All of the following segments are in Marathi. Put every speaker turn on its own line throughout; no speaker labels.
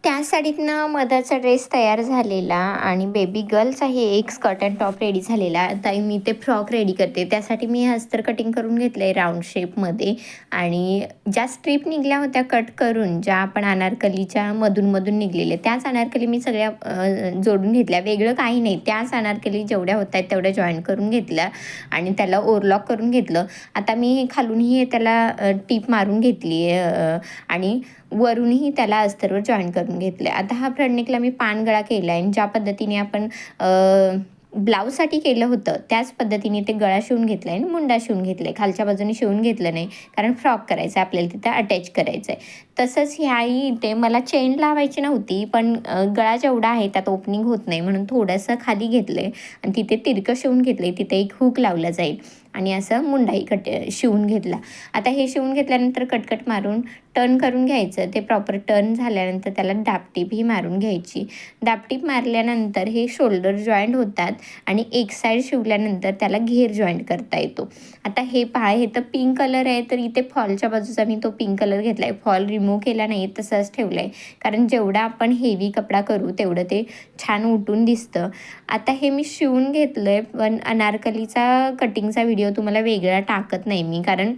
त्या साडीतनं मधाचा ड्रेस तयार झालेला आणि बेबी गर्लचा हे एक स्कर्ट अँड टॉप रेडी झालेला. आता मी ते फ्रॉक रेडी करते. त्यासाठी मी अस्तर कटिंग करून घेतलं आहे राऊंड शेपमध्ये आणि ज्या स्ट्रीप निघल्या होत्या कट करून, ज्या आपण अनारकलीच्या मधून निघलेल्या, त्याच अनारकली मी सगळ्या जोडून घेतल्या. वेगळं काही नाही, त्याच अनारकली जेवढ्या होत आहेत तेवढ्या जॉईन करून घेतल्या आणि त्याला ओव्हरलॉक करून घेतलं. आता मी खालूनही त्याला टीप मारून घेतली आणि वरूनही त्याला अस्तरवर जॉईन करून घेतले. आता हा फ्रंट नेकला मी पानगळा केला आहे आणि ज्या पद्धतीने आपण ब्लाऊजसाठी केलं होतं त्याच पद्धतीने ते गळा शिवून घेतला आहे आणि मुंडा शिवून घेतला आहे. खालच्या बाजूने शिवून घेतलं नाही, कारण फ्रॉक करायचं आहे आपल्याला, तिथं अटॅच करायचं आहे. तसंच ह्याही इथे मला चेन लावायची नव्हती, पण गळा जेवढा आहे त्यात ओपनिंग होत नाही म्हणून थोडंसं खाली घेतलं आहे आणि तिथे तिरकं शिवून घेतलं आहे. तिथे एक हुक लावला जाईल आणि असं मुंडाही शिवून घेतला. आता हे शिवून घेतल्यानंतर कटकट मारून टर्न करून घ्यायचं. ते प्रॉपर टर्न झाल्यानंतर त्याला दापटीप ही मारून घ्यायची. दापटीप मारल्यानंतर हे शोल्डर जॉईंट होतात आणि एक साईड शिवल्यानंतर त्याला घेर जॉईंट करता येतो. आता हे पहा, हे तर पिंक कलर आहे, तर इथे फॉलच्या बाजूचा मी तो पिंक कलर घेतला आहे. फॉल रिमूव्ह केला नाही, तसंच ठेवला आहे, कारण जेवढा आपण हेवी कपडा करू तेवढं ते छान उठून दिसतं. आता हे मी शिवून घेतलं आहे, पण अनारकलीचा कटिंगचा व्हिडिओ तुम्हाला वेगळा टाकत नाही मी, कारण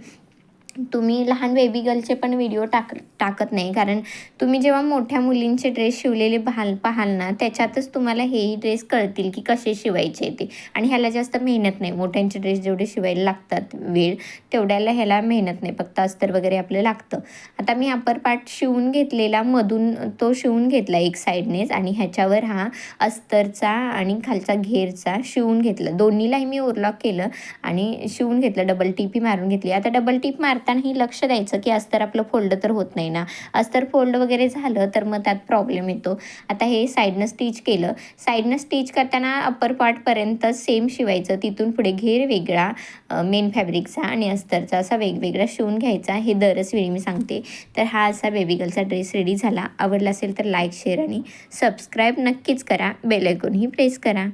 तुम्ही लहान बेबी गर्लचे पण व्हिडिओ टाकत नाही, कारण तुम्ही जेव्हा मोठ्या मुलींचे ड्रेस शिवलेले पाहाल ना, त्याच्यातच तुम्हाला हेही ड्रेस कळतील की कसे शिवायचे ते. आणि ह्याला जास्त मेहनत नाही. मोठ्यांचे ड्रेस जेवढे शिवायला लागतात वेळ, तेवढ्याला ह्याला मेहनत नाही, फक्त अस्तर वगैरे आपलं लागतं. आता मी अप्पर पार्ट शिवून घेतलेला, मधून तो शिवून घेतला एक साईडनेच आणि ह्याच्यावर हा अस्तरचा आणि खालचा घेरचा शिवून घेतला. दोन्हीलाही मी ओव्हरलॉक केलं आणि शिवून घेतलं. डबल टिपी मारून घेतली. आता डबल टिप मारतानाही लक्ष द्यायचं की अस्तर आपलं फोल्ड तर होत नाही ना. अस्तर फोल्ड वगैरे झालं तर मग त्यात प्रॉब्लेम येतो. आता हे साईडनं स्टिच केलं. साईडनं स्टिच करताना अप्पर पार्टपर्यंत सेम शिवायचं. तिथून पुढे घेर वेगळा मेन फॅब्रिकचा आणि अस्तरचा असा वेगवेगळा शिवून घ्यायचा. हे दरच वेळी मी सांगते. तर हा असा बेबी गर्लचा ड्रेस रेडी झाला. आवडला असेल तर लाईक, शेअर आणि सबस्क्राईब नक्कीच करा. बेल आयकॉनही प्रेस करा.